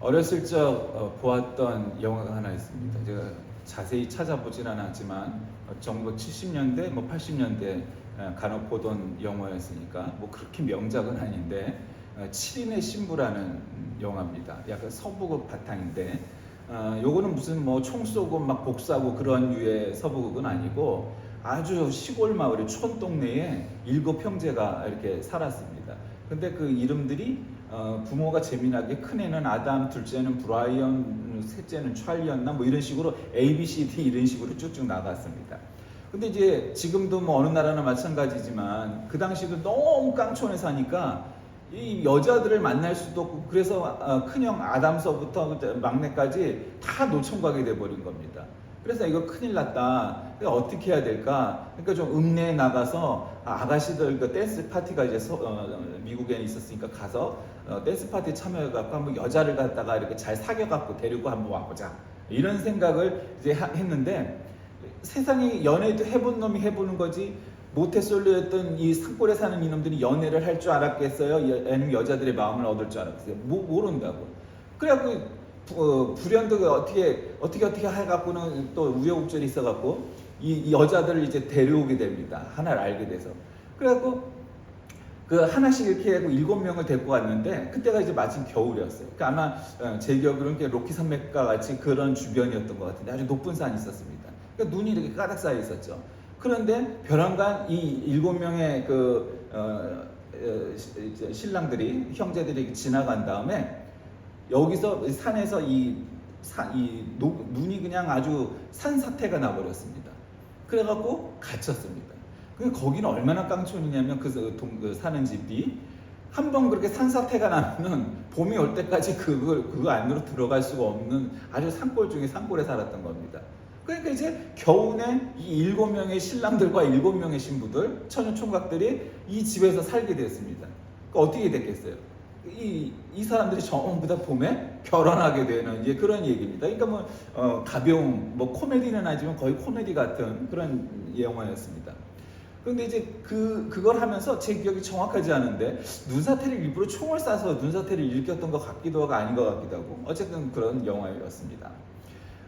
어렸을 적 보았던 영화가 하나 있습니다. 제가 자세히 찾아보진 않았지만 1970년대, 뭐 80년대 간혹 보던 영화였으니까 뭐 그렇게 명작은 아닌데 7인의 신부라는 영화입니다. 약간 서부극 바탕인데 요거는 무슨 뭐 총 쏘고 막 복사하고 그런 류의 서부극은 아니고 아주 시골 마을의 촌동네에 7형제가 이렇게 살았습니다. 근데 그 이름들이 부모가 재미나게 큰애는 아담, 둘째는 브라이언, 셋째는 찰리였나 뭐 이런 식으로 A, B, C, D 이런 식으로 쭉쭉 나갔습니다. 근데 이제 지금도 뭐 어느 나라나 마찬가지지만 그 당시도 너무 깡촌에 사니까 이 여자들을 만날 수도 없고 그래서 큰형 아담서부터 막내까지 다 노총각이 돼버린 겁니다. 그래서 이거 큰일 났다. 어떻게 해야 될까? 그러니까 좀 읍내에 나가서 아가씨들 그 댄스 파티가 이제 미국에 있었으니까 가서 댄스 파티 참여해갖고 한번 여자를 갖다가 이렇게 잘 사귀어갖고 데리고 한번 와보자. 이런 생각을 이제 했는데 세상에 연애도 해본 놈이 해보는 거지 모태솔로였던 이 산골에 사는 이놈들이 연애를 할 줄 알았겠어요? 아니면 여자들의 마음을 얻을 줄 알았겠어요? 모른다고. 그래갖고 불현듯 어떻게 해갖고는 또 우여곡절이 있어갖고 이 여자들을 이제 데려오게 됩니다. 하나를 알게 돼서. 그래갖고 그 하나씩 이렇게 하고 7명을 데리고 왔는데 그때가 이제 마침 겨울이었어요. 그러니까 아마 제 기억으로는 로키 산맥과 같이 그런 주변이었던 것 같은데 아주 높은 산이 있었습니다. 그러니까 눈이 이렇게 가득 쌓여 있었죠. 그런데 벼랑간 이 7명의 신랑들이 형제들이 지나간 다음에 여기서 산에서 눈이 그냥 아주 산사태가 나버렸습니다. 그래갖고 갇혔습니다. 거기는 얼마나 깡촌이냐면 그 사는 집이 한번 그렇게 산사태가 나면은 봄이 올 때까지 그거 안으로 들어갈 수가 없는 아주 산골 중에 산골에 살았던 겁니다. 그러니까 이제 겨우내 이 7명의 신랑들과 7명의 신부들, 처녀 총각들이 이 집에서 살게 됐습니다. 그러니까 어떻게 됐겠어요? 이 사람들이 전부 다 봄에 결혼하게 되는 이제 그런 얘기입니다. 그러니까 가벼운 코미디는 아니지만 거의 코미디 같은 그런 영화였습니다. 그런데 이제 그걸 하면서 제 기억이 정확하지 않은데 눈사태를 일부러 총을 쏴서 눈사태를 일으켰던 것 같기도 하고 아닌 것 같기도 하고 어쨌든 그런 영화였습니다.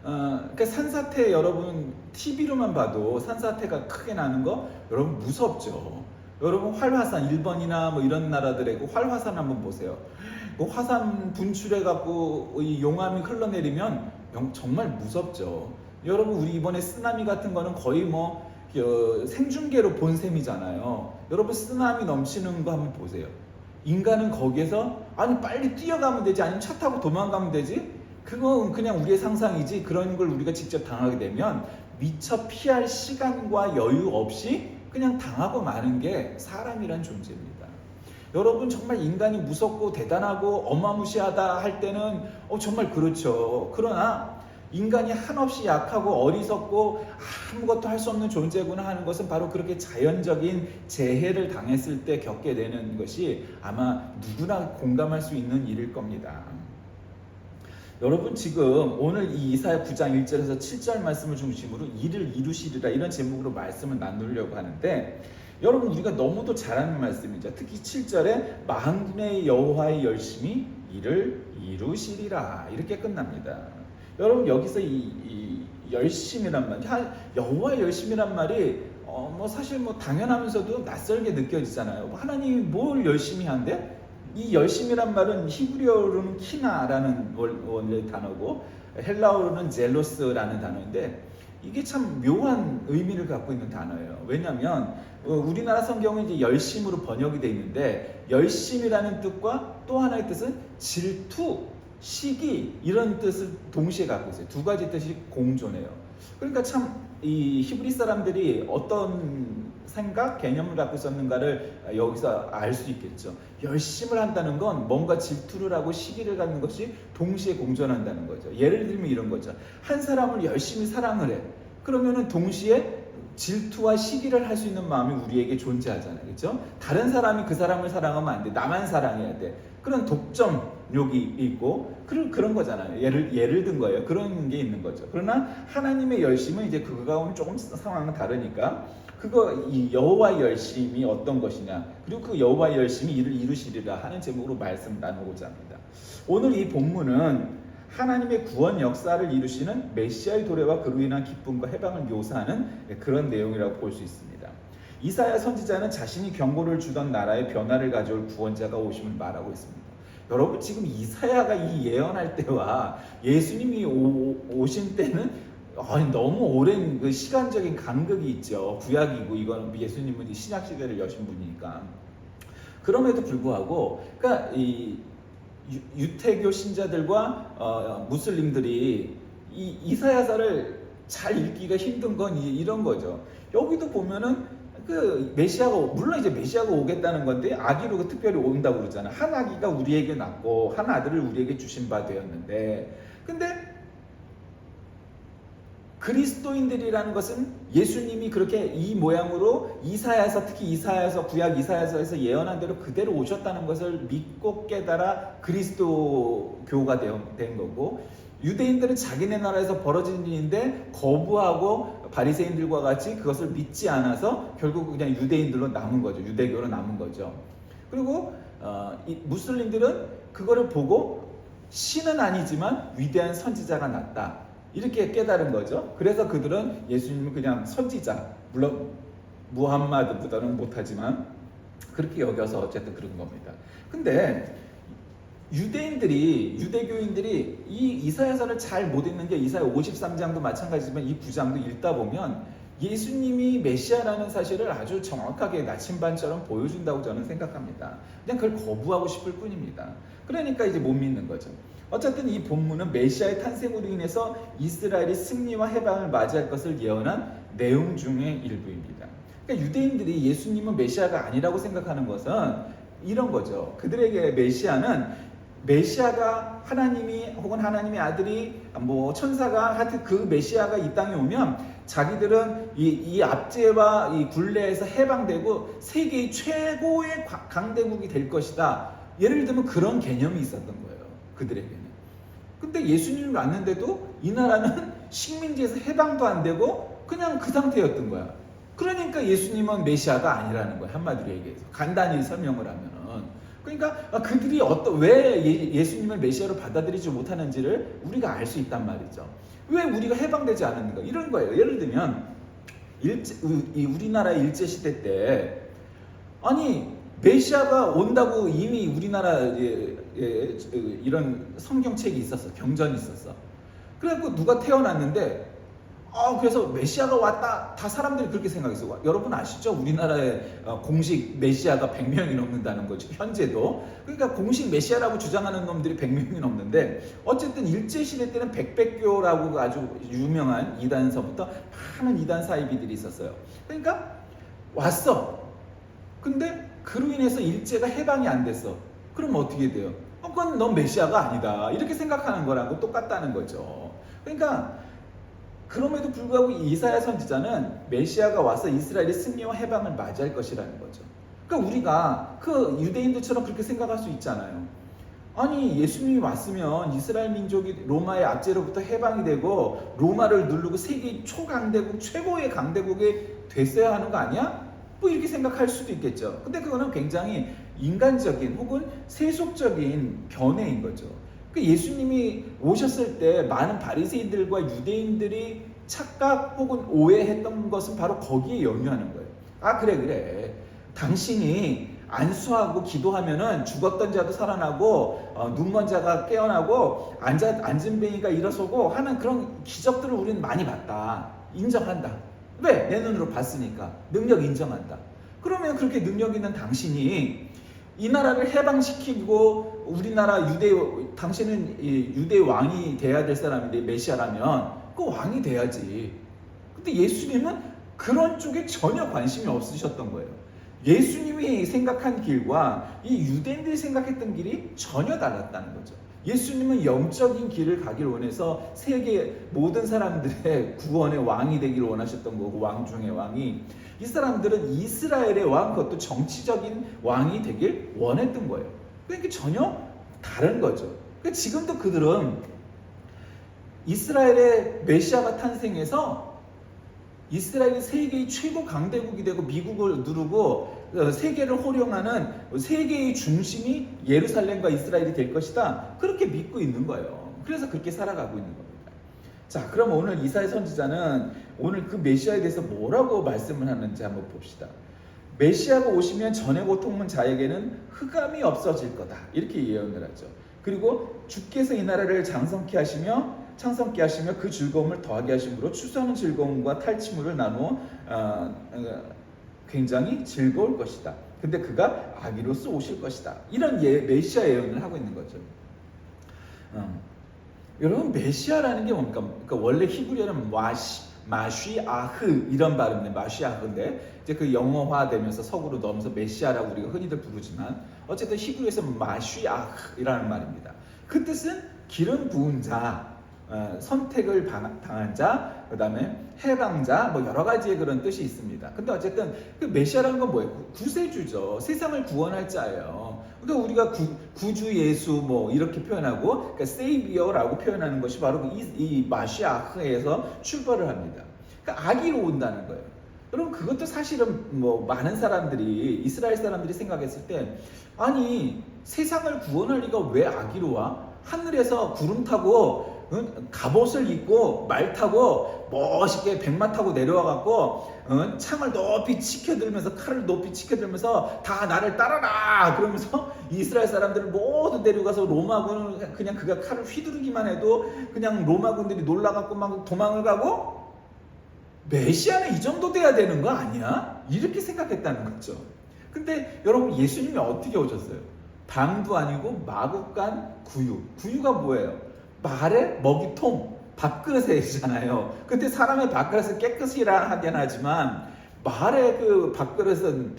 그러니까 산사태 여러분 TV로만 봐도 산사태가 크게 나는 거 여러분 무섭죠. 여러분 활화산 일본이나 뭐 이런 나라들의 그 활화산 한번 보세요. 그 화산 분출해갖고 이 용암이 흘러내리면 정말 무섭죠. 여러분 우리 이번에 쓰나미 같은 거는 거의 생중계로 본 셈이잖아요. 여러분 쓰나미 넘치는 거 한번 보세요. 인간은 거기에서 아니 빨리 뛰어가면 되지 아니면 차 타고 도망가면 되지 그건 그냥 우리의 상상이지 그런 걸 우리가 직접 당하게 되면 미처 피할 시간과 여유 없이 그냥 당하고 마는 게 사람이란 존재입니다. 여러분 정말 인간이 무섭고 대단하고 어마무시하다 할 때는 정말 그렇죠. 그러나 인간이 한없이 약하고 어리석고 아무것도 할 수 없는 존재구나 하는 것은 바로 그렇게 자연적인 재해를 당했을 때 겪게 되는 것이 아마 누구나 공감할 수 있는 일일 겁니다. 여러분 지금 오늘 이 이사야 9장 1절에서 7절 말씀을 중심으로 일을 이루시리라 이런 제목으로 말씀을 나누려고 하는데 여러분 우리가 너무도 잘 아는 말씀이죠. 특히 7절에 만군의 여호와의 열심히 일을 이루시리라 이렇게 끝납니다. 여러분 여기서 이 열심이란 말, 여호와의 열심이란 말이 사실 당연하면서도 낯설게 느껴지잖아요. 하나님이 뭘 열심히 한대? 이 열심이란 말은 히브리어로는 키나라는 원래 단어고 헬라어로는 젤로스라는 단어인데 이게 참 묘한 의미를 갖고 있는 단어예요. 왜냐하면 우리나라 성경은 이제 열심으로 번역이 되어 있는데 열심이라는 뜻과 또 하나의 뜻은 질투, 시기 이런 뜻을 동시에 갖고 있어요. 두 가지 뜻이 공존해요. 그러니까 참 이 히브리 사람들이 어떤 생각, 개념을 갖고 있었는가를 여기서 알 수 있겠죠. 열심을 한다는 건 뭔가 질투를 하고 시기를 갖는 것이 동시에 공존한다는 거죠. 예를 들면 이런 거죠. 한 사람을 열심히 사랑을 해. 그러면은 동시에 질투와 시기를 할 수 있는 마음이 우리에게 존재하잖아요. 그렇죠? 다른 사람이 그 사람을 사랑하면 안 돼. 나만 사랑해야 돼. 그런 독점욕이 있고 그런 거잖아요. 예를 든 거예요. 그런 게 있는 거죠. 그러나 하나님의 열심은 이제 그거하고는 조금 상황은 다르니까 그거 이 여호와의 열심이 어떤 것이냐, 그리고 그 여호와의 열심이 이를 이루시리라 하는 제목으로 말씀 나누고자 합니다. 오늘 이 본문은 하나님의 구원 역사를 이루시는 메시아의 도래와 그로 인한 기쁨과 해방을 묘사하는 그런 내용이라고 볼 수 있습니다. 이사야 선지자는 자신이 경고를 주던 나라의 변화를 가져올 구원자가 오심을 말하고 있습니다. 여러분, 지금 이사야가 이 예언할 때와 예수님이 오신 때는 너무 오랜 그 시간적인 간극이 있죠. 구약이고 이건 예수님은 신약 시대를 여신 분이니까. 그럼에도 불구하고, 그러니까 이 유태교 신자들과 무슬림들이 이 이사야서를 잘 읽기가 힘든 건 이런 거죠. 여기도 보면은 그 메시아가, 물론 이제 메시아가 오겠다는 건데 아기로 특별히 온다고 그러잖아. 한 아기가 우리에게 낳고 한 아들을 우리에게 주신 바 되었는데, 근데 그리스도인들이라는 것은 예수님이 그렇게 이 모양으로 이사야서, 특히 이사야서, 구약 이사야서에서 예언한 대로 그대로 오셨다는 것을 믿고 깨달아 그리스도교가 된 거고, 유대인들은 자기네 나라에서 벌어진 일인데 거부하고 바리새인들과 같이 그것을 믿지 않아서 결국 그냥 유대인들로 남은 거죠. 유대교로 남은 거죠. 그리고 이 무슬림들은 그거를 보고 신은 아니지만 위대한 선지자가 났다, 이렇게 깨달은 거죠. 그래서 그들은 예수님을 그냥 선지자, 물론 무함마드보다는 못하지만 그렇게 여겨서 어쨌든 그런 겁니다. 근데 유대교인들이 이 이사야서를 잘 못 읽는 게, 이사야 53장도 마찬가지지만 이 9장도 읽다 보면 예수님이 메시아라는 사실을 아주 정확하게 나침반처럼 보여준다고 저는 생각합니다. 그냥 그걸 거부하고 싶을 뿐입니다. 그러니까 이제 못 믿는 거죠. 어쨌든 이 본문은 메시아의 탄생으로 인해서 이스라엘이 승리와 해방을 맞이할 것을 예언한 내용 중의 일부입니다. 그러니까 유대인들이 예수님은 메시아가 아니라고 생각하는 것은 이런 거죠. 그들에게 메시아가 하나님이 혹은 하나님의 아들이 뭐 천사가 하여튼 그 메시아가 이 땅에 오면 자기들은 이 압제와 이 굴레에서 해방되고 세계의 최고의 강대국이 될 것이다. 예를 들면 그런 개념이 있었던 거예요, 그들에게는. 근데 예수님이 왔는데도 이 나라는 식민지에서 해방도 안 되고 그냥 그 상태였던 거야. 그러니까 예수님은 메시아가 아니라는 거야, 한마디로 얘기해서. 간단히 설명을 하면은. 그러니까 그들이 왜 예수님을 메시아로 받아들이지 못하는지를 우리가 알 수 있단 말이죠. 왜 우리가 해방되지 않았는가, 이런 거예요. 예를 들면 우리나라 일제시대 때, 아니 메시아가 온다고 이미 우리나라에 이런 성경책이 있었어, 경전이 있었어. 그래갖고 누가 태어났는데 그래서 메시아가 왔다, 다 사람들이 그렇게 생각했어요. 여러분 아시죠? 우리나라에 공식 메시아가 100명이 넘는다는 거죠, 현재도. 그러니까 공식 메시아라고 주장하는 놈들이 100명이 넘는데, 어쨌든 일제시대 때는 백백교라고 아주 유명한 이단서부터 많은 이단 사이비들이 있었어요. 그러니까 왔어. 근데 그로 인해서 일제가 해방이 안 됐어. 그럼 어떻게 돼요? 그건 넌 메시아가 아니다, 이렇게 생각하는 거랑 똑같다는 거죠. 그러니까 그럼에도 불구하고 이사야 선지자는 메시아가 와서 이스라엘의 승리와 해방을 맞이할 것이라는 거죠. 그러니까 우리가 그 유대인들처럼 그렇게 생각할 수 있잖아요. 아니 예수님이 왔으면 이스라엘 민족이 로마의 압제로부터 해방이 되고 로마를 누르고 세계 초강대국, 최고의 강대국이 됐어야 하는 거 아니야? 뭐 이렇게 생각할 수도 있겠죠. 근데 그거는 굉장히 인간적인 혹은 세속적인 견해인 거죠. 예수님이 오셨을 때 많은 바리새인들과 유대인들이 착각 혹은 오해했던 것은 바로 거기에 연유하는 거예요. 그래. 당신이 안수하고 기도하면은 죽었던 자도 살아나고 눈먼 자가 깨어나고 앉은 뱅이가 일어서고 하는 그런 기적들을 우리는 많이 봤다. 인정한다. 왜? 내 눈으로 봤으니까. 능력 인정한다. 그러면 그렇게 능력 있는 당신이 이 나라를 해방시키고 우리나라 당신은 유대 왕이 돼야 될 사람인데 메시아라면 그 왕이 돼야지. 근데 예수님은 그런 쪽에 전혀 관심이 없으셨던 거예요. 예수님이 생각한 길과 이 유대인들이 생각했던 길이 전혀 달랐다는 거죠. 예수님은 영적인 길을 가길 원해서 세계 모든 사람들의 구원의 왕이 되기를 원하셨던 거고, 왕 중의 왕이. 이 사람들은 이스라엘의 왕, 그것도 정치적인 왕이 되길 원했던 거예요. 그러니까 전혀 다른 거죠. 그러니까 지금도 그들은 이스라엘의 메시아가 탄생해서 이스라엘이 세계의 최고 강대국이 되고 미국을 누르고 세계를 호령하는 세계의 중심이 예루살렘과 이스라엘이 될 것이다. 그렇게 믿고 있는 거예요. 그래서 그렇게 살아가고 있는 겁니다. 자, 그럼 오늘 이사야 선지자는 오늘 그 메시아에 대해서 뭐라고 말씀을 하는지 한번 봅시다. 메시아가 오시면 전에 고통은 자에게는 흑암이 없어질 거다. 이렇게 예언을 하죠. 그리고 주께서 이 나라를 창성케 하시며 그 즐거움을 더하게 하심으로 추수하는 즐거움과 탈취물을 나누어 굉장히 즐거울 것이다. 근데 그가 아기로서 오실 것이다. 이런 메시아 예언을 하고 있는 거죠. 여러분, 메시아라는 게 뭡니까? 그러니까 원래 히브리어는 마쉬아흐 이런 발음인데, 마쉬아흐인데 이제 그 영어화되면서 서구로 넘어서 메시아라고 우리가 흔히들 부르지만 어쨌든 히브리어에서 마쉬아흐이라는 말입니다. 그 뜻은 기름 부은 자, 선택을 당한 자, 그 다음에 해방자, 뭐 여러 가지의 그런 뜻이 있습니다. 근데 어쨌든 그 메시아라는 건 뭐예요? 구세주죠. 세상을 구원할 자예요. 그러니까 우리가 구주 예수 뭐 이렇게 표현하고, 그러니까 세이비어라고 표현하는 것이 바로 이 마시아흐에서 출발을 합니다. 그러니까 아기로 온다는 거예요. 여러분, 그것도 사실은 뭐 많은 사람들이, 이스라엘 사람들이 생각했을 때, 아니 세상을 구원할 리가 왜 아기로 와? 하늘에서 구름 타고 갑옷을 입고 말 타고 멋있게 백마 타고 내려와갖고 창을 높이 치켜들면서, 칼을 높이 치켜들면서 다 나를 따라라 그러면서 이스라엘 사람들을 모두 데려가서 로마군을 그냥 그가 칼을 휘두르기만 해도 그냥 로마군들이 놀라갖고 막 도망을 가고, 메시아는 이 정도 돼야 되는 거 아니야? 이렇게 생각했다는 거죠. 근데 여러분, 예수님이 어떻게 오셨어요? 방도 아니고 마구간 구유. 구유가 뭐예요? 말의 먹이통, 밥그릇이잖아요. 근데 사람의 밥그릇은 깨끗이라 하긴 하지만 말의 그 밥그릇은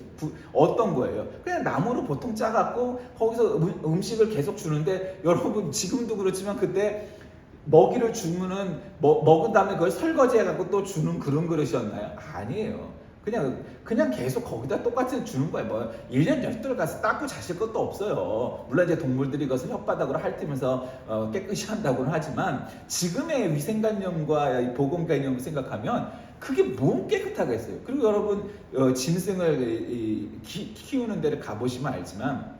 어떤 거예요? 그냥 나무로 보통 짜갖고 거기서 음식을 계속 주는데, 여러분 지금도 그렇지만 그때 먹이를 주면은 먹은 다음에 그걸 설거지해갖고 또 주는 그런 그릇이었나요? 아니에요. 그냥 계속 거기다 똑같이 주는 거예요. 뭐 1년 10달 가서 닦고 자실 것도 없어요. 물론 이제 동물들이 그것을 혓바닥으로 핥으면서 깨끗이 한다고는 하지만, 지금의 위생관념과 보건관념을 생각하면 그게 몸 깨끗하겠어요. 그리고 여러분 짐승을 키우는 데를 가보시면 알지만,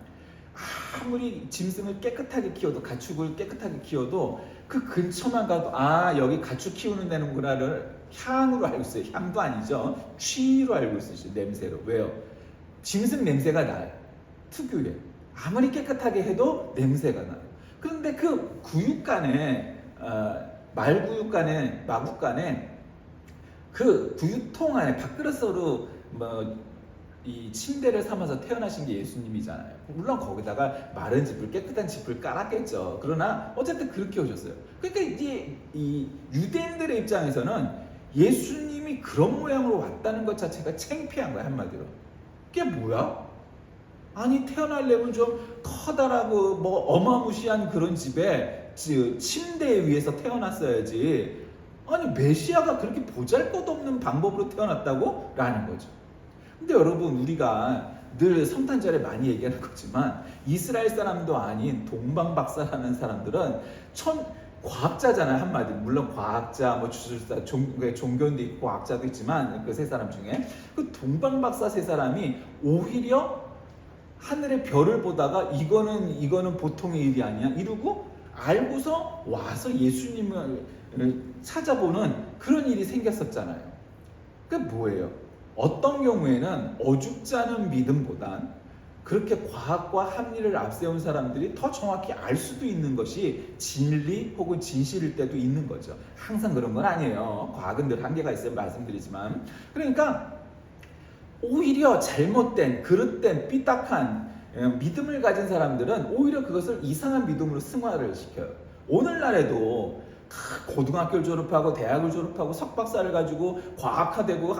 아무리 짐승을 깨끗하게 키워도, 가축을 깨끗하게 키워도 그 근처만 가도 여기 가축 키우는 데는구나를 향으로 알고 있어요. 향도 아니죠. 취로 알고 있어요. 냄새로. 왜요? 짐승 냄새가 나요. 특유의. 아무리 깨끗하게 해도 냄새가 나요. 그런데 그 구육간에, 말구육간에, 마구간에 그 구유통 안에 밥그릇으로 이 침대를 삼아서 태어나신 게 예수님이잖아요. 물론 거기다가 마른 짚을, 깨끗한 짚을 깔았겠죠. 그러나 어쨌든 그렇게 오셨어요. 그러니까 이제 이 유대인들의 입장에서는 예수님이 그런 모양으로 왔다는 것 자체가 창피한 거야, 한마디로. 그게 뭐야? 아니 태어나려면 좀 커다랗고 뭐 어마무시한 그런 집에 침대 위에서 태어났어야지. 아니 메시아가 그렇게 보잘것없는 방법으로 태어났다고? 라는 거죠. 근데 여러분, 우리가 늘 성탄절에 많이 얘기하는 거지만 이스라엘 사람도 아닌 동방박사라는 사람들은 과학자잖아요, 한마디. 물론 과학자, 뭐 주술사, 종교인도 있고 과학자도 있지만 그 세 사람 중에 그 동방박사 세 사람이 오히려 하늘의 별을 보다가 이거는 보통의 일이 아니야 이러고 알고서 와서 예수님을 찾아보는 그런 일이 생겼었잖아요. 그게 뭐예요? 어떤 경우에는 어줍지 않은 믿음보단 그렇게 과학과 합리를 앞세운 사람들이 더 정확히 알 수도 있는 것이 진리 혹은 진실일 때도 있는 거죠. 항상 그런 건 아니에요. 과학은 늘 한계가 있어요, 말씀드리지만. 그러니까 오히려 잘못된, 그릇된, 삐딱한 믿음을 가진 사람들은 오히려 그것을 이상한 믿음으로 승화를 시켜요. 오늘날에도 고등학교를 졸업하고 대학을 졸업하고 석박사를 가지고 과학화되고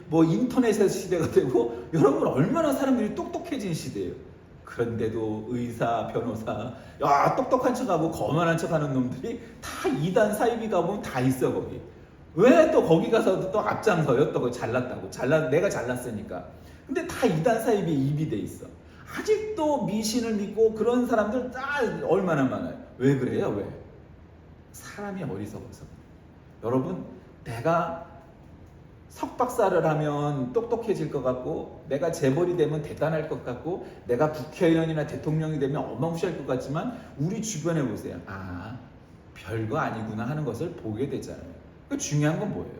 뭐 인터넷의 시대가 되고, 여러분 얼마나 사람들이 똑똑해진 시대예요. 그런데도 의사, 변호사, 똑똑한 척하고 거만한 척하는 놈들이 다 이단 사이비 가보면 다 있어 거기. 왜 또 거기 가서도 또 앞장서요? 또 잘났다고. 내가 잘났으니까. 근데 다 이단 사이비에 입이 돼 있어. 아직도 미신을 믿고 그런 사람들 다 얼마나 많아요. 왜 그래요? 왜? 사람이 어리석어서. 여러분, 내가 석박사를 하면 똑똑해질 것 같고, 내가 재벌이 되면 대단할 것 같고, 내가 국회의원이나 대통령이 되면 어마무시할 것 같지만 우리 주변에 보세요. 아, 별거 아니구나 하는 것을 보게 되잖아요. 그 중요한 건 뭐예요?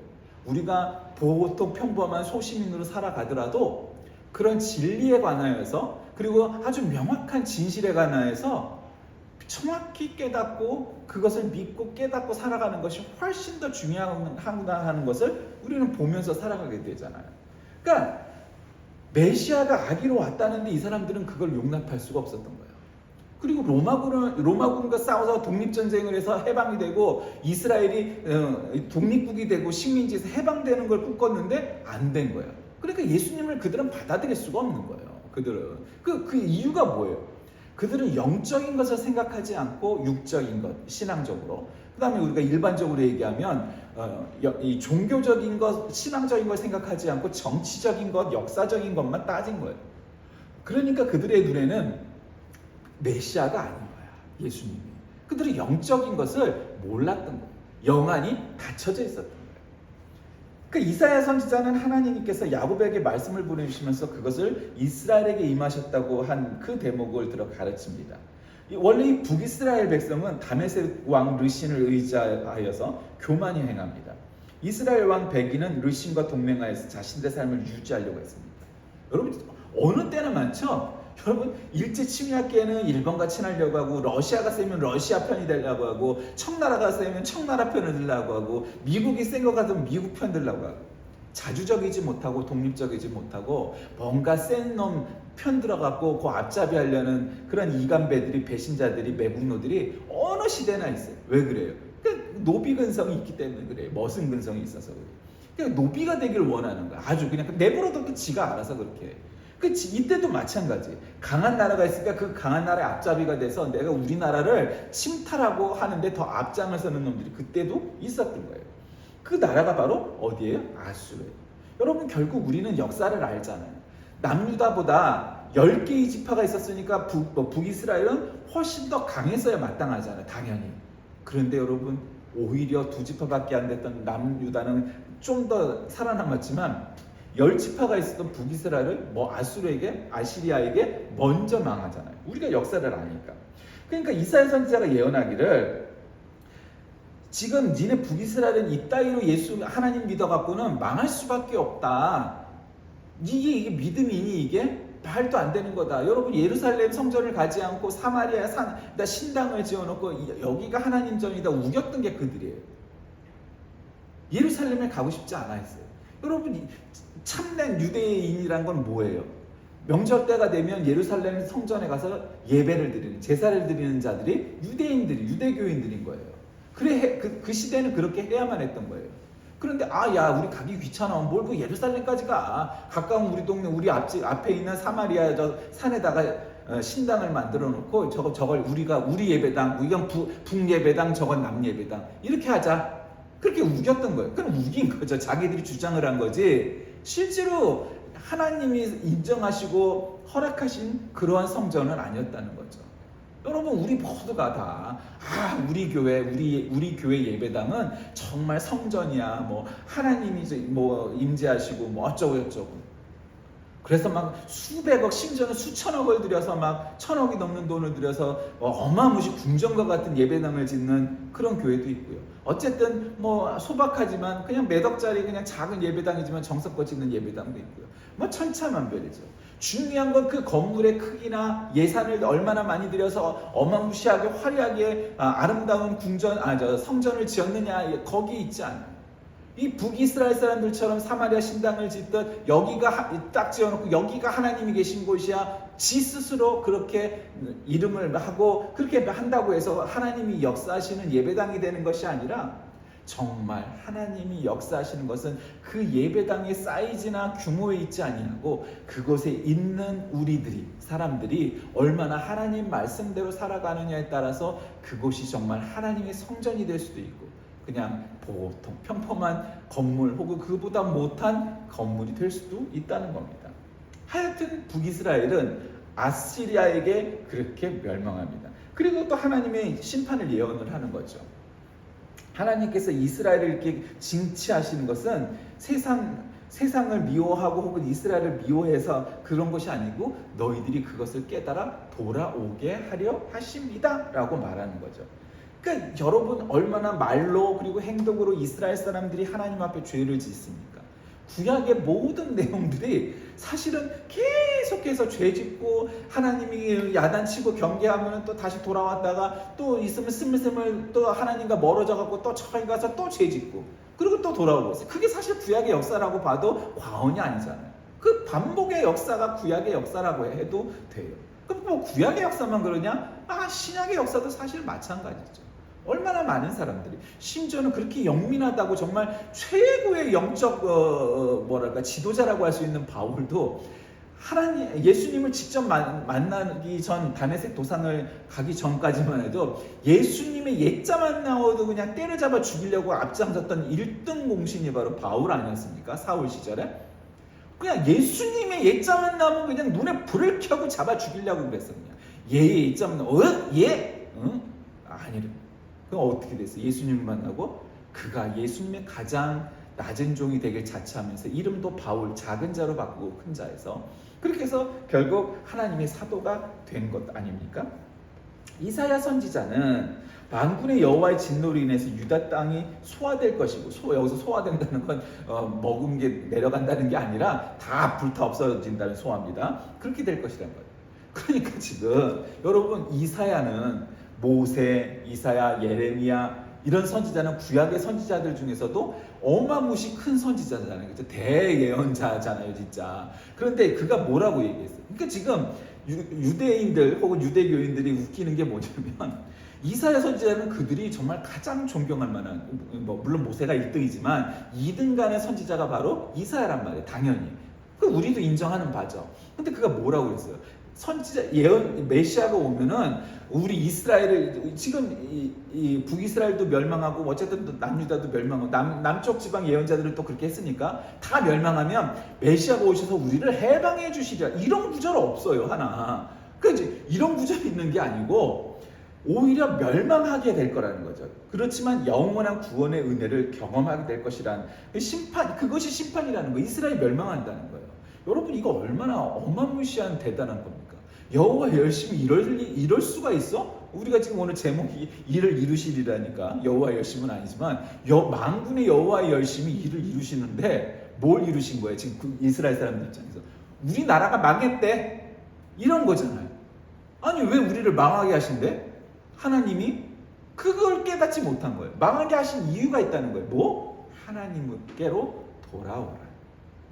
우리가 보통 평범한 소시민으로 살아가더라도 그런 진리에 관하여서, 그리고 아주 명확한 진실에 관하여서 정확히 깨닫고 그것을 믿고 깨닫고 살아가는 것이 훨씬 더 중요하다는 것을 우리는 보면서 살아가게 되잖아요. 그러니까 메시아가 아기로 왔다는데 이 사람들은 그걸 용납할 수가 없었던 거예요. 그리고 로마군과 싸워서 독립전쟁을 해서 해방이 되고 이스라엘이 독립국이 되고 식민지에서 해방되는 걸 꿈꿨는데 안 된 거예요. 그러니까 예수님을 그들은 받아들일 수가 없는 거예요. 그들은 그 이유가 뭐예요? 그들은 영적인 것을 생각하지 않고 육적인 것, 신앙적으로. 그 다음에 우리가 일반적으로 얘기하면 이 종교적인 것, 신앙적인 걸 생각하지 않고 정치적인 것, 역사적인 것만 따진 거예요. 그러니까 그들의 눈에는 메시아가 아닌 거야, 예수님이. 그들은 영적인 것을 몰랐던 거예요. 영안이 닫혀져 있었던 거예요. 그 이사야 선지자는 하나님께서 야곱에게 말씀을 보내주시면서 그것을 이스라엘에게 임하셨다고 한 그 대목을 들어 가르칩니다. 원래 이 북이스라엘 백성은 다메섹 왕 르신을 의지하여서 교만히 행합니다. 이스라엘 왕 백인은 르신과 동맹하여서 자신들의 삶을 유지하려고 했습니다. 여러분 어느 때나 많죠? 여러분 일제 침략기에는 일본과 친하려고 하고, 러시아가 세면 러시아 편이 되려고 하고, 청나라가 세면 청나라 편을 들려고 하고, 미국이 센 것 같으면 미국 편 들려고 하고, 자주적이지 못하고 독립적이지 못하고 뭔가 센 놈 편 들어갖고 그 앞잡이 하려는 그런 이간배들이, 배신자들이, 매국노들이 어느 시대나 있어요. 왜 그래요? 노비 근성이 있기 때문에 그래요. 머슴 근성이 있어서 그래요. 그냥 노비가 되길 원하는 거야. 아주 그냥 내버려둬도 지가 알아서 그렇게 해. 이때도 마찬가지. 강한 나라가 있으니까 그 강한 나라의 앞잡이가 돼서 내가 우리나라를 침탈하고 하는데 더 앞장을 서는 놈들이 그때도 있었던 거예요. 그 나라가 바로 어디예요? 아수르예요. 여러분 결국 우리는 역사를 알잖아요. 남유다보다 10개의 지파가 있었으니까 북이스라엘은 훨씬 더 강했어야 마땅하잖아요. 당연히. 그런데 여러분 오히려 2지파밖에 안 됐던 남유다는 좀 더 살아남았지만 10지파가 있었던 북이스라엘은 아시리아에게 먼저 망하잖아요. 우리가 역사를 아니까. 그러니까 이사야 선지자가 예언하기를 지금 니네 북이스라엘은 이따위로 하나님 믿어갖고는 망할 수밖에 없다. 이게 믿음이니 이게 말도 안 되는 거다. 여러분 예루살렘 성전을 가지 않고 사마리아 산에다 신당을 지어놓고 여기가 하나님 전이다 우겼던 게 그들이에요. 예루살렘에 가고 싶지 않아 했어요. 여러분 참된 유대인이란 건 뭐예요? 명절 때가 되면 예루살렘 성전에 가서 예배를 드리는, 제사를 드리는 자들이 유대교인들인 거예요. 그래 그 시대는 그렇게 해야만 했던 거예요. 그런데 우리 가기 귀찮아. 뭘 그 예루살렘까지 가. 가까운 우리 동네 우리 앞에 있는 사마리아 저 산에다가 신당을 만들어 놓고 저걸 우리 예배당, 이건 북예배당, 저건 남예배당 이렇게 하자. 그렇게 우겼던 거예요. 그럼 우긴 거죠. 자기들이 주장을 한 거지. 실제로 하나님이 인정하시고 허락하신 그러한 성전은 아니었다는 거죠. 여러분 우리 모두가 다 우리 교회 예배당은 정말 성전이야. 하나님이 임재하시고 어쩌고 저쩌고. 그래서 막 수백억, 심지어는 수천억을 들여서 막 천억이 넘는 돈을 들여서 어마무시 궁전과 같은 예배당을 짓는 그런 교회도 있고요. 어쨌든 소박하지만 그냥 몇 억짜리 그냥 작은 예배당이지만 정성껏 짓는 예배당도 있고요. 천차만별이죠. 중요한 건 그 건물의 크기나 예산을 얼마나 많이 들여서 어마무시하게 화려하게 아름다운 성전을 지었느냐 거기에 있지 않아요. 이 북이스라엘 사람들처럼 사마리아 신당을 짓듯 여기가 딱 지어놓고 여기가 하나님이 계신 곳이야 지 스스로 그렇게 이름을 하고 그렇게 한다고 해서 하나님이 역사하시는 예배당이 되는 것이 아니라 정말 하나님이 역사하시는 것은 그 예배당의 사이즈나 규모에 있지 아니하고 그곳에 있는 사람들이 얼마나 하나님 말씀대로 살아가느냐에 따라서 그곳이 정말 하나님의 성전이 될 수도 있고 그냥 보통 평범한 건물 혹은 그보다 못한 건물이 될 수도 있다는 겁니다. 하여튼 북이스라엘은 아시리아에게 그렇게 멸망합니다. 그리고 또 하나님의 심판을 예언을 하는 거죠. 하나님께서 이스라엘을 이렇게 징치하시는 것은 세상을 미워하고 혹은 이스라엘을 미워해서 그런 것이 아니고 너희들이 그것을 깨달아 돌아오게 하려 하십니다 라고 말하는 거죠. 그러니까 여러분, 얼마나 말로 그리고 행동으로 이스라엘 사람들이 하나님 앞에 죄를 짓습니까? 구약의 모든 내용들이 사실은 계속해서 죄 짓고 하나님이 야단치고 경계하면 또 다시 돌아왔다가 또 있으면 스물스물 또 하나님과 멀어져 갖고 또 저기 가서 또 죄 짓고 그리고 또 돌아오고 있어요. 그게 사실 구약의 역사라고 봐도 과언이 아니잖아요. 그 반복의 역사가 구약의 역사라고 해도 돼요. 그럼 뭐 구약의 역사만 그러냐? 신약의 역사도 사실 마찬가지죠. 얼마나 많은 사람들이, 심지어는 그렇게 영민하다고 정말 최고의 영적 지도자라고 할 수 있는 바울도 예수님을 직접 만나기 전 다메섹 도상을 가기 전까지만 해도 예수님의 예자만 나와도 그냥 때려잡아 죽이려고 앞장섰던 1등 공신이 바로 바울 아니었습니까? 사울 시절에 그냥 예수님의 예자만 나오면 그냥 눈에 불을 켜고 잡아 죽이려고 그랬어요. 얘의 예자만 나오면 아니래. 그럼 어떻게 됐어요? 예수님을 만나고 그가 예수님의 가장 낮은 종이 되길 자처하면서 이름도 바울, 작은 자로 바꾸고 큰 자에서 그렇게 해서 결국 하나님의 사도가 된 것 아닙니까? 이사야 선지자는 만군의 여호와의 진노로 인해서 유다 땅이 소화될 것이고, 여기서 소화된다는 건 먹은 게 내려간다는 게 아니라 다 불타 없어진다는 소화입니다. 그렇게 될 것이라는 거예요. 그러니까 지금 여러분, 이사야는 모세, 이사야, 예레미야 이런 선지자는 구약의 선지자들 중에서도 어마무시 큰 선지자잖아요. 그렇죠? 대예언자잖아요, 진짜. 그런데 그가 뭐라고 얘기했어요? 그러니까 지금 유대인들 혹은 유대교인들이 웃기는 게 뭐냐면 이사야 선지자는 그들이 정말 가장 존경할 만한, 물론 모세가 1등이지만 2등 간의 선지자가 바로 이사야란 말이에요. 당연히. 그 우리도 인정하는 바죠. 근데 그가 뭐라고 그랬어요? 선지자 메시아가 오면은 우리 이스라엘을 지금 이 북이스라엘도 멸망하고 어쨌든 남유다도 멸망하고 남쪽 지방 예언자들은 또 그렇게 했으니까 다 멸망하면 메시아가 오셔서 우리를 해방해 주시리라, 이런 구절 없어요 하나. 그러니까 이제 이런 구절이 있는 게 아니고 오히려 멸망하게 될 거라는 거죠. 그렇지만 영원한 구원의 은혜를 경험하게 될 것이란 심판, 그것이 심판이라는 거. 이스라엘이 멸망한다는 거예요. 여러분, 이거 얼마나 어마무시한 대단한 겁니까? 여호와 열심히 이럴 수가 있어? 우리가 지금 오늘 제목이 일을 이루시리라니까 여호와 열심은 아니지만 만군의 여호와의 열심히 일을 이루시는데 뭘 이루신 거예요? 지금 그 이스라엘 사람들 입장에서 우리나라가 망했대 이런 거잖아요. 아니 왜 우리를 망하게 하신대? 하나님이 그걸 깨닫지 못한 거예요. 망하게 하신 이유가 있다는 거예요. 뭐? 하나님께로 돌아오라.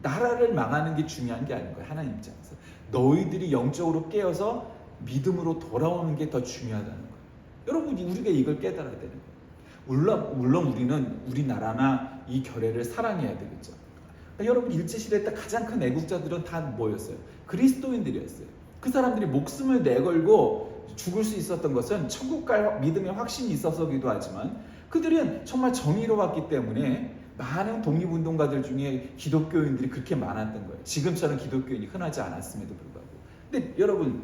나라를 망하는 게 중요한 게 아닌 거예요. 하나님 입장에서 너희들이 영적으로 깨어서 믿음으로 돌아오는 게 더 중요하다는 거예요. 여러분, 우리가 이걸 깨달아야 되는 거예요. 물론 우리는 우리나라나 이 결례를 사랑해야 되겠죠. 그러니까 여러분, 일제시대 때 가장 큰 애국자들은 다 뭐였어요? 그리스도인들이었어요. 그 사람들이 목숨을 내걸고 죽을 수 있었던 것은 천국 갈 믿음의 확신이 있어서기도 하지만 그들은 정말 정의로웠기 때문에 많은 독립운동가들 중에 기독교인들이 그렇게 많았던 거예요. 지금처럼 기독교인이 흔하지 않았음에도 불구하고. 근데 여러분,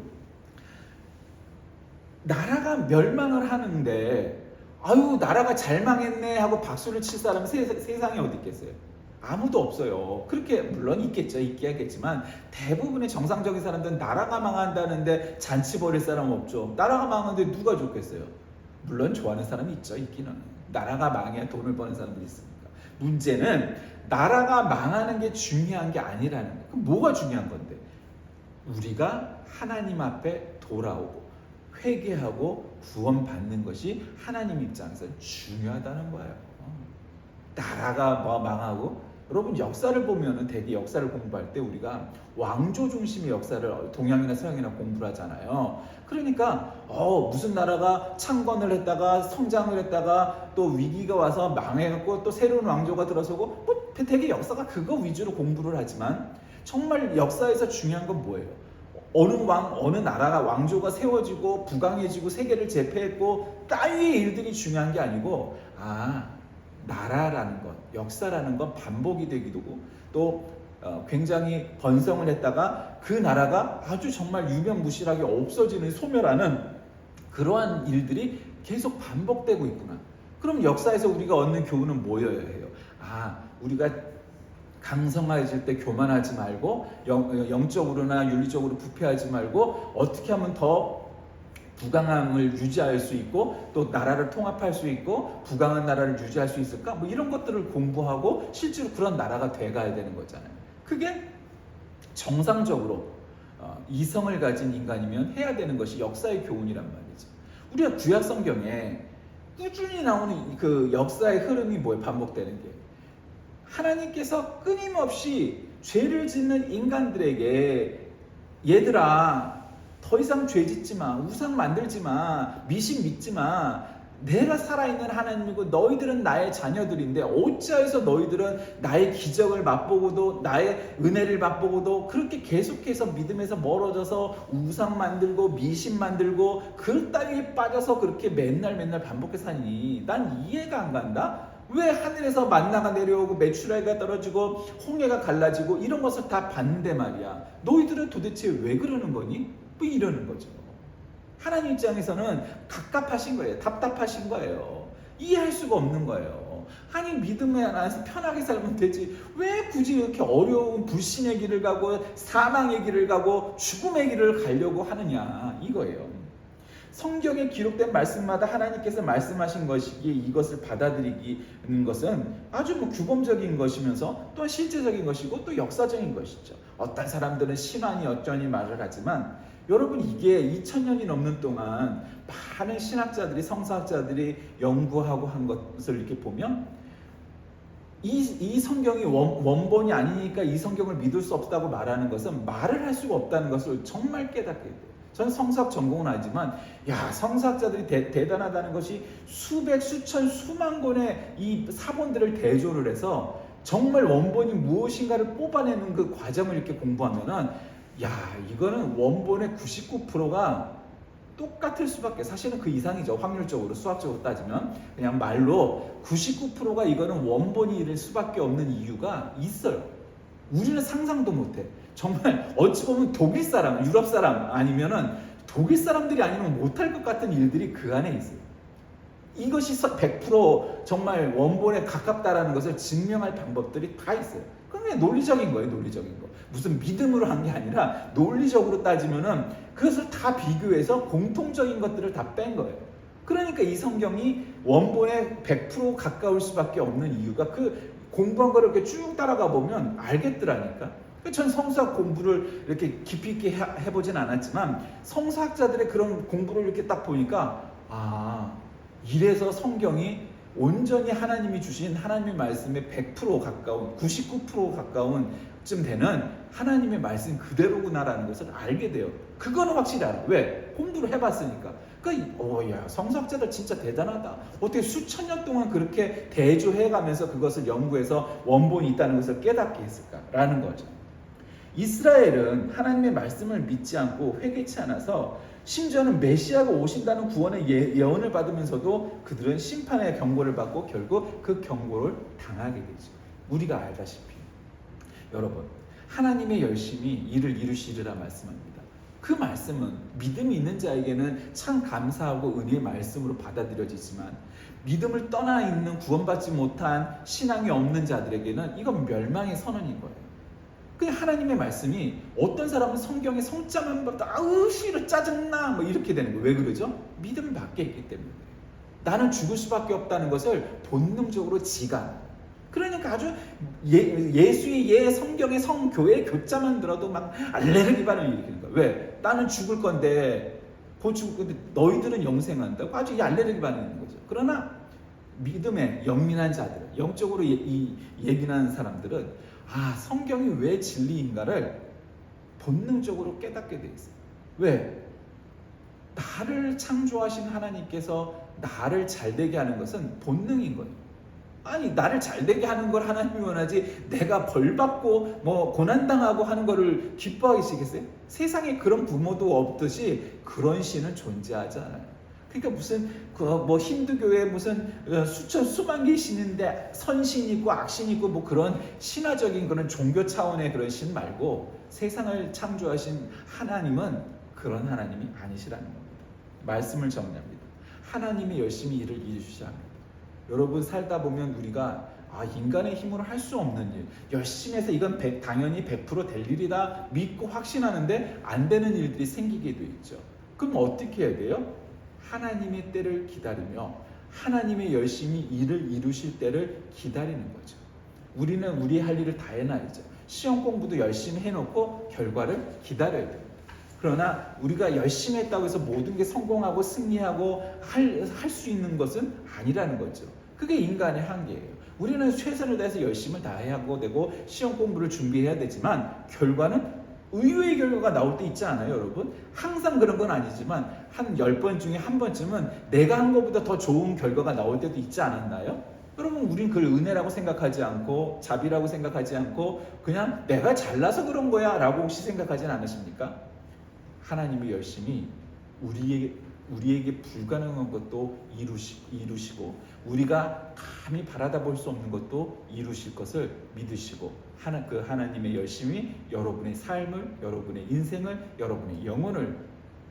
나라가 멸망을 하는데 아유 나라가 잘 망했네 하고 박수를 칠 사람은 세상에 어디 있겠어요? 아무도 없어요. 그렇게 물론 있겠죠. 있겠지만 대부분의 정상적인 사람들은 나라가 망한다는데 잔치 벌일 사람 없죠. 나라가 망하는데 누가 좋겠어요? 물론 좋아하는 사람이 있죠. 있기는. 나라가 망해야 돈을 버는 사람들이 있습니다. 문제는 나라가 망하는 게 중요한 게 아니라는 거예요. 그럼 뭐가 중요한 건데? 우리가 하나님 앞에 돌아오고 회개하고 구원받는 것이 하나님 입장에서 중요하다는 거예요. 나라가 망하고, 여러분 역사를 보면은 대개 역사를 공부할 때 우리가 왕조 중심의 역사를 동양이나 서양이나 공부를 하잖아요. 그러니까 무슨 나라가 창건을 했다가 성장을 했다가 또 위기가 와서 망해갖고 또 새로운 왕조가 들어서고 뭐 되게 역사가 그거 위주로 공부를 하지만 정말 역사에서 중요한 건 뭐예요? 어느 나라가 왕조가 세워지고 부강해지고 세계를 제패했고 따위의 일들이 중요한 게 아니고 나라라는 것, 역사라는 건 반복이 되기도 하고 또 굉장히 번성을 했다가 그 나라가 아주 정말 유명무실하게 없어지는 소멸하는 그러한 일들이 계속 반복되고 있구나. 그럼 역사에서 우리가 얻는 교훈은 뭐여야 해요? 우리가 강성해질 때 교만하지 말고 영적으로나 윤리적으로 부패하지 말고 어떻게 하면 더 부강함을 유지할 수 있고 또 나라를 통합할 수 있고 부강한 나라를 유지할 수 있을까? 뭐 이런 것들을 공부하고 실제로 그런 나라가 돼가야 되는 거잖아요. 그게 정상적으로 이성을 가진 인간이면 해야 되는 것이 역사의 교훈이란 말이죠. 우리가 구약 성경에 꾸준히 나오는 그 역사의 흐름이 뭐예요? 반복되는 게 하나님께서 끊임없이 죄를 짓는 인간들에게 얘들아 더 이상 죄 짓지 마, 우상 만들지 마, 미신 믿지 마, 내가 살아있는 하나님이고 너희들은 나의 자녀들인데 어찌하여서 너희들은 나의 기적을 맛보고도 나의 은혜를 맛보고도 그렇게 계속해서 믿음에서 멀어져서 우상 만들고 미신 만들고 그 따위에 빠져서 그렇게 맨날 반복해서 사니? 난 이해가 안 간다? 왜 하늘에서 만나가 내려오고 메추라기가 떨어지고 홍해가 갈라지고 이런 것을 다 봤는데 말이야, 너희들은 도대체 왜 그러는 거니? 뭐 이러는 거죠. 하나님 입장에서는 갑갑하신 거예요. 답답하신 거예요. 이해할 수가 없는 거예요. 아니 믿음에 안에서 편하게 살면 되지 왜 굳이 이렇게 어려운 불신의 길을 가고 사망의 길을 가고 죽음의 길을 가려고 하느냐 이거예요. 성경에 기록된 말씀마다 하나님께서 말씀하신 것이기에 이것을 받아들이는 것은 아주 규범적인 것이면서 또한 실제적인 것이고 또 역사적인 것이죠. 어떤 사람들은 신앙이 어쩌니 말을 하지만 여러분 이게 2000년이 넘는 동안 많은 신학자들이 성서학자들이 연구하고 한 것을 이렇게 보면 이 성경이 원본이 아니니까 이 성경을 믿을 수 없다고 말하는 것은 말을 할 수가 없다는 것을 정말 깨닫게 돼요. 저는 성서학 전공은 아니지만 성서학자들이 대단하다는 것이 수백, 수천, 수만 권의 이 사본들을 대조를 해서 정말 원본이 무엇인가를 뽑아내는 그 과정을 이렇게 공부하면은 이거는 원본의 99%가 똑같을 수밖에, 사실은 그 이상이죠. 확률적으로 수학적으로 따지면 그냥 말로 99%가 이거는 원본일 수밖에 없는 이유가 있어요. 우리는 상상도 못해. 정말 어찌 보면 독일 사람, 유럽 사람 아니면은 독일 사람들이 아니면 못할 것 같은 일들이 그 안에 있어요. 이것이 100% 정말 원본에 가깝다라는 것을 증명할 방법들이 다 있어요. 그냥 논리적인 거예요, 논리적인 거. 무슨 믿음으로 한 게 아니라 논리적으로 따지면은 그것을 다 비교해서 공통적인 것들을 다 뺀 거예요. 그러니까 이 성경이 원본에 100% 가까울 수밖에 없는 이유가 그 공부한 거를 이렇게 쭉 따라가 보면 알겠더라니까. 전 성서학 공부를 이렇게 깊이 있게 해보진 않았지만 성서학자들의 그런 공부를 이렇게 딱 보니까 이래서 성경이 온전히 하나님이 주신 하나님의 말씀에 100% 가까운 99% 가까운 쯤 되는 하나님의 말씀 그대로구나라는 것을 알게 돼요. 그거는 확실히 알아. 왜? 공부를 해봤으니까. 성서학자들 진짜 대단하다. 어떻게 수천 년 동안 그렇게 대조해가면서 그것을 연구해서 원본이 있다는 것을 깨닫게 했을까라는 거죠. 이스라엘은 하나님의 말씀을 믿지 않고 회개치 않아서 심지어는 메시아가 오신다는 구원의 예언을 받으면서도 그들은 심판의 경고를 받고 결국 그 경고를 당하게 되죠. 우리가 알다시피 여러분, 하나님의 열심히 일을 이루시리라 말씀합니다. 그 말씀은 믿음이 있는 자에게는 참 감사하고 은혜의 말씀으로 받아들여지지만 믿음을 떠나 있는 구원받지 못한 신앙이 없는 자들에게는 이건 멸망의 선언인 거예요. 그 하나님의 말씀이 어떤 사람은 성경의 성자만 봐도 싫어 짜증나 뭐 이렇게 되는 거예요. 왜 그러죠? 믿음 밖에 있기 때문에. 나는 죽을 수밖에 없다는 것을 본능적으로 지가. 그러니까 아주 예수의 성경의 성교의 교자만 들어도 막 알레르기 반응을 일으키는 거야. 왜? 나는 죽을 건데 너희들은 영생한다고 아주 이 알레르기 반응이 있는 거죠. 그러나 믿음에 영민한 자들, 영적으로 예민한 사람들은 성경이 왜 진리인가를 본능적으로 깨닫게 돼 있어요. 왜? 나를 창조하신 하나님께서 나를 잘되게 하는 것은 본능인 거예요. 나를 잘되게 하는 걸 하나님이 원하지 내가 벌받고 고난당하고 하는 거를 기뻐하시겠어요? 세상에 그런 부모도 없듯이 그런 신은 존재하지 않아요. 그러니까 무슨 힌두교에 무슨 수만 개의 신인데 선신 있고 악신 있고 그런 신화적인 그런 종교 차원의 그런 신 말고 세상을 창조하신 하나님은 그런 하나님이 아니시라는 겁니다. 말씀을 정리합니다. 하나님이 열심히 일을 이루시셔야 합니다. 여러분 살다 보면 우리가 인간의 힘으로 할 수 없는 일, 열심히 해서 이건 당연히 100%될 일이다 믿고 확신하는데 안 되는 일들이 생기게 돼 있죠. 그럼 어떻게 해야 돼요? 하나님의 때를 기다리며 하나님의 열심히 일을 이루실 때를 기다리는 거죠. 우리는 우리 할 일을 다 해놔야죠. 시험 공부도 열심히 해놓고 결과를 기다려야 돼요. 그러나 우리가 열심히 했다고 해서 모든 게 성공하고 승리하고 할 수 있는 것은 아니라는 거죠. 그게 인간의 한계예요. 우리는 최선을 다해서 열심을 다해야 하고 되고 시험 공부를 준비해야 되지만 결과는 의외의 결과가 나올 때 있지 않아요, 여러분? 항상 그런 건 아니지만 한 10번 중에 한 번쯤은 내가 한 것보다 더 좋은 결과가 나올 때도 있지 않았나요? 여러분, 우린 그걸 은혜라고 생각하지 않고 자비라고 생각하지 않고 그냥 내가 잘나서 그런 거야 라고 혹시 생각하진 않으십니까? 하나님이 열심히 우리에게 불가능한 것도 이루시고 우리가 감히 바라다 볼 수 없는 것도 이루실 것을 믿으시고 그 하나님의 열심히 여러분의 삶을, 여러분의 인생을, 여러분의 영혼을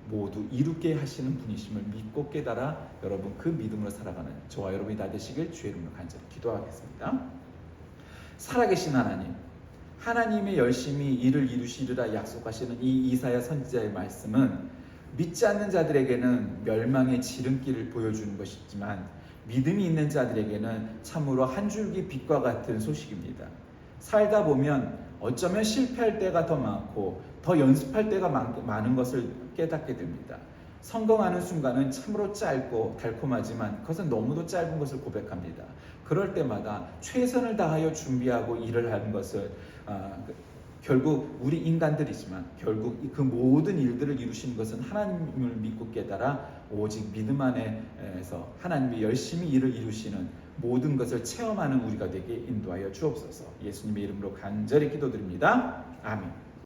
모두 이루게 하시는 분이심을 믿고 깨달아 여러분 그 믿음으로 살아가는 저와 여러분이 다 되시길 주의 이름으로 간절히 기도하겠습니다. 살아계신 하나님, 하나님의 열심히 일을 이루시리라 약속하시는 이 이사야 선지자의 말씀은 믿지 않는 자들에게는 멸망의 지름길을 보여주는 것이지만 믿음이 있는 자들에게는 참으로 한 줄기 빛과 같은 소식입니다. 살다 보면 어쩌면 실패할 때가 더 많고 더 연습할 때가 많은 것을 깨닫게 됩니다. 성공하는 순간은 참으로 짧고 달콤하지만 그것은 너무도 짧은 것을 고백합니다. 그럴 때마다 최선을 다하여 준비하고 일을 하는 것을 결국 우리 인간들이지만 결국 그 모든 일들을 이루시는 것은 하나님을 믿고 깨달아 오직 믿음 안에서 하나님이 열심히 일을 이루시는 모든 것을 체험하는 우리가 되게 인도하여 주옵소서. 예수님의 이름으로 간절히 기도드립니다. 아멘.